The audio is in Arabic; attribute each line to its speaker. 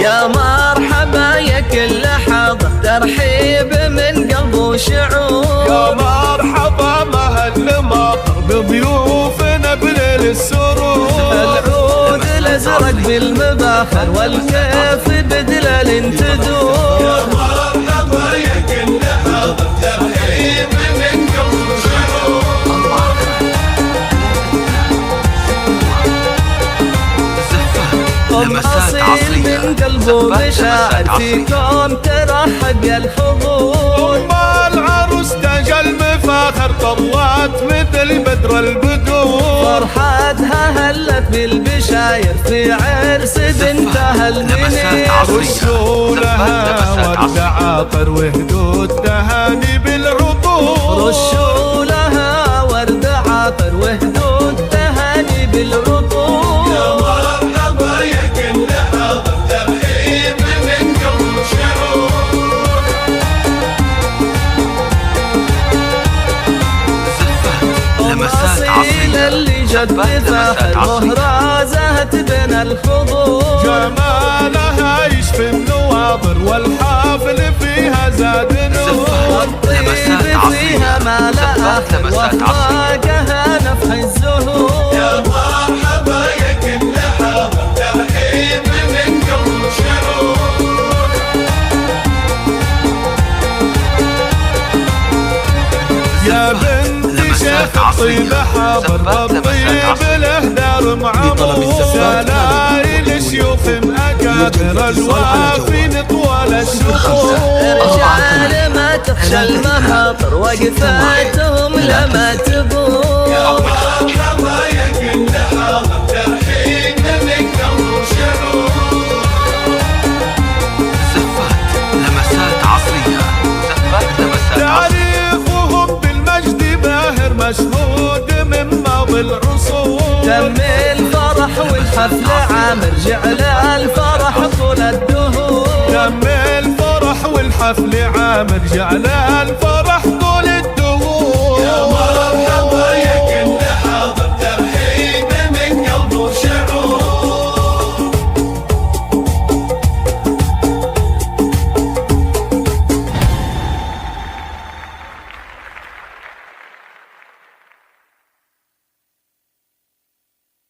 Speaker 1: يا مرحبا يا كل حظ ترحيب من قلب وشعور.
Speaker 2: يا مرحبا مهل مطر بضيوفنا بليل السرور.
Speaker 1: العود الازرق بالمباخر والكيف بدلال تدور.
Speaker 2: يا مرحبا يا كل حظ ترحيب من قلب وشعور.
Speaker 1: لمسات عصرية من قلب ومشاعر فيكم ترحب يا الحضور.
Speaker 2: ام العروس تاج المفاخر طلعت مثل بدر البدور.
Speaker 1: فرحتها هلت بالبشاير في عرس بنتها المنير.
Speaker 2: رشوا لها ورد عاطر وهدود تهاني بالعطور.
Speaker 1: رشوا لها ورد عاطر وهدود تهاني بالعطور.
Speaker 2: يا مرحبا يا كل حاضر ترحيب من قلب شعور.
Speaker 1: لمسات عصرية اللي جد فاخر مهرازة تبنى الخضور.
Speaker 2: جمالها يشفي النواظر والحافل فيها زاد نور.
Speaker 1: الطيب فيها ما لا آخر واخلاقها نفح الزهور.
Speaker 2: يا مرحبا يا كل حاضر ترحيب من قلب شعور. يا بنت شيخ الطيبة حاضر بالطيب له دار معمور. سلايل شيوخ أكابر الوافين طوال الشهور.
Speaker 1: رجال ما تخشى المخاطر وقفاتهم لما تبور.
Speaker 2: يا مرحبا يا كل حاضر ترحيب من قلب شعور.
Speaker 3: لمسات عصرية.
Speaker 2: تاريخهم بالمجد باهر مشهود من ماضي العصور.
Speaker 1: تم الفرح والحفل عامر جعل الفرح طول الدهور.
Speaker 2: تم الفرح والحفل عامر جعل الفرح